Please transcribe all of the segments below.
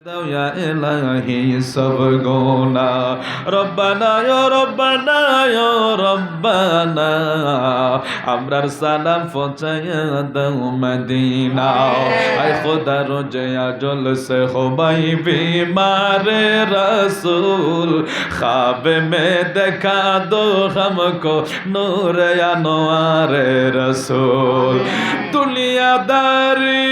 يا إلهي सब गुना रब्बाना या रब्बाना या रब्बाना আমরার সালাম পৌঁছায়া দাও মদিনা আয় खुदा रोजे अजल से खुबाई बीमार रसूल ख्वाब में देखा दो हमको नूर या नवार रसूल दुनियादारी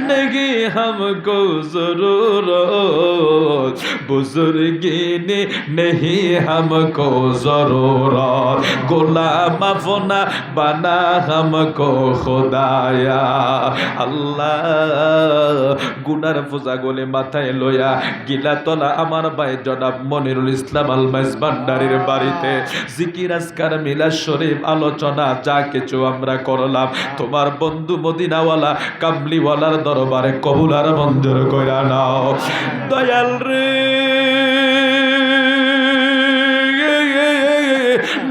नहीं हमको जरूरत बुजुर्गी ने नहीं हमको जरूरत गुलाम अपना बना हमको खुदाया अल्लाह गुनार पूजा गोले माथाय लया गिला तला আমার ভাই জনাব মনিরুল ইসলাম আল মেজবান্ডারির বাড়িতে জিকির আজকার মিলাদ শরীফ আলোচনা যা কিছু আমরা করলাম তোমার বন্ধু মদিনাওয়ালা কামলিওয়ালার দরবারে কবুল আর মঞ্জুর কইরা নাও দয়াল রে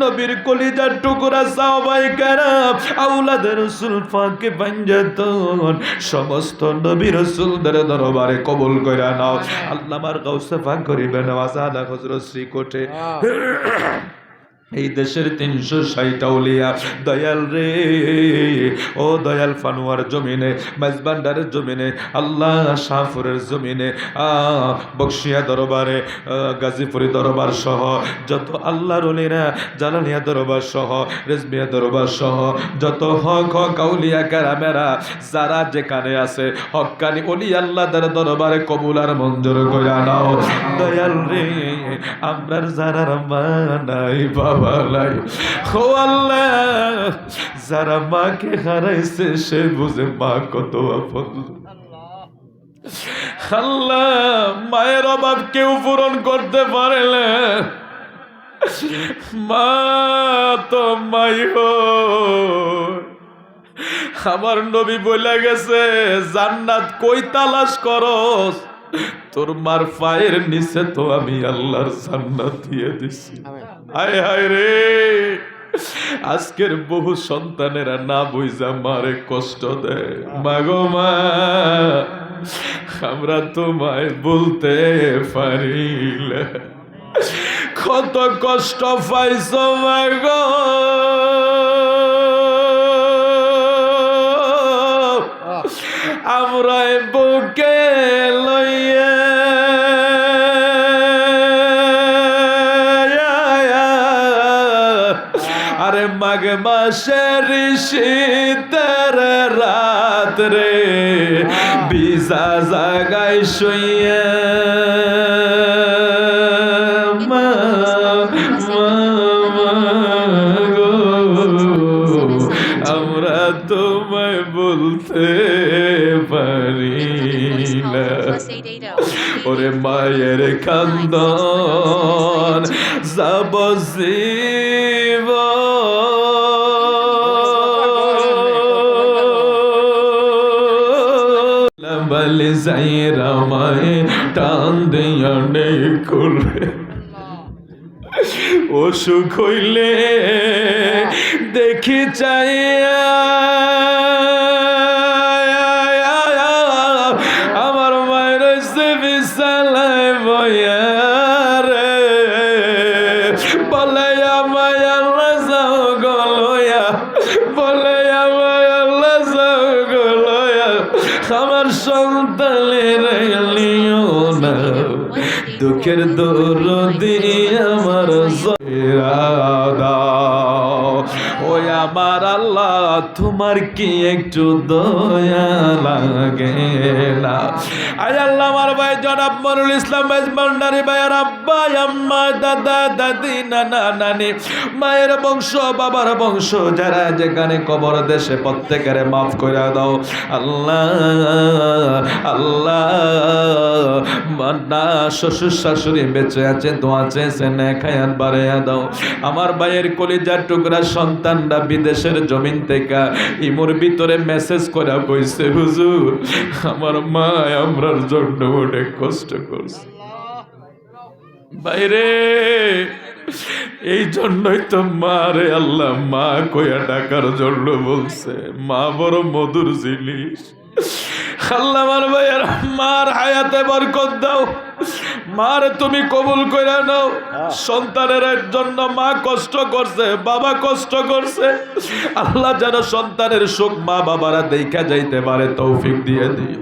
নবীর কলিজার টুকরা সাহাবায়ে কেরাম আওলাদে রাসূল পাকে পঞ্জতন সমস্ত নবী রাসূলদের দরবারে কবুল কইরা নাও আল্লাহ আমার গাউসে পাক করিবেন ওয়াসাদা হযরত শ্রীকোটে এই দেশের ৩৬০ আউলিয়া দয়াল রে ও দয়াল ফানুয়ার জমিনে মেজবান্ডারের জমিনে আল্লাহ শাহপুরের জমিনে বক্সিয়া দরবারে গাজীপুরি দরবার সহ যত আল্লাহর ওলিরা জালালিয়া দরবার সহ রেজমিয়া দরবার সহ যত হক হক আউলিয়া কেরামেরা যারা যেখানে আছে হক্কানি ওলি আল্লাহদের দরবারে কবুল আর মঞ্জুর কইরা নাও দয়াল রে আমরার যারা নাই বাবা ও আল্লাহ যারা মাকে হারাইছে সে বুঝে মা কত আপন আল্লাহ মায়ের অভাব কেউ পূরণ করতে পারে না মা তো মাই আমার নবী বলে গেছে জান্নাত কই তালাশ করস তোর মার পায়ের নিচে তো আমি আল্লাহর জান্নাত দিয়ে দিছি হায় হায় রে আজকের বহু সন্তানেরা না বুঝা মারে কষ্ট দেয় মাগো মা আমরা তোমায় বলতে পারি কত কষ্ট পাইছো মাগো আমরা বুকে লইয়া আরে মাঘ মাসের শীতের রাত রে বিজা জাগাই শুইয়া আমরা তোমায় বলতে পারি না ওরে মায়ের কান্দন যাবজীব বলে যাই রামায় টান দিয়া নেই করে অসুখ হইলে দেখি চাইয়া আমার মায়ের সে বিশালায় বয়া রে বলে আমায় আল্লাহ যাও গলয়া বলে আমায় আল্লাহ যাও গলয়া আমার সন্তানের লিও না দুঃখের দরদি আমার ওই আমার আল্লাহ তোমার কি একটু দয়া লাগে না আয় আল্লাহ আমার ভাই জনাব মনিরুল ইসলাম মেজবান্ডারি ভাইয়ের আব্বা আম্মা দাদা দাদি নানা নানি মায়ের বংশ বাবার বংশ যারা যেখানে কবর দেশে প্রত্যেকের মাফ করে দাও আল্লাহ আল্লাহ না শ্বশুর শাশুড়ি বেঁচে আছে দোয়া চেয়েছে না খায়াত বাড়াইয়া দাও আমার ভাইয়ের কলিজার টুকরা সন্তানরা বিদেশের জমিন থেকে ইমোর ভিতরে মেসেজ করা কইছে হুজুর আমার মা আমরার জন্য অনেক কষ্ট করছে বাইরে এই জন্যই তো মা রে আল্লাহ মা কইয়া ডাকার জন্য বলছে। মা বড় মধুর জিনিস। আল্লাহ আমার ভাইয়ের মার হায়াতে বরকত দাও। মার তুমি কবুল কইরা নাও। সন্তানের জন্য মা কষ্ট করছে, বাবা কষ্ট করছে। আল্লাহ যেন সন্তানের সুখ মা বাবারা দেখা যাইতে পারে তৌফিক দিয়ে দিও।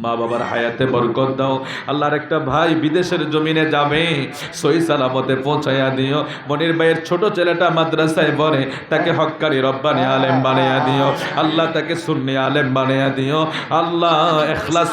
মা বাবার হায়াতে বরকত দাও। আল্লাহর একটা ভাই বিদেশের জমিনে যাবে, সহি সালামতে পৌঁছাইয়া দিও। মনির ভাইয়ের ছোট ছেলেটা মাদ্রাসায় পড়ে, তাকে হক্কানি রব্বানি আলেম বানাইয়া দিও। আল্লাহ তাকে সুন্নি আলেম বানাইয়া দিও। আল্লাহ ইখলাস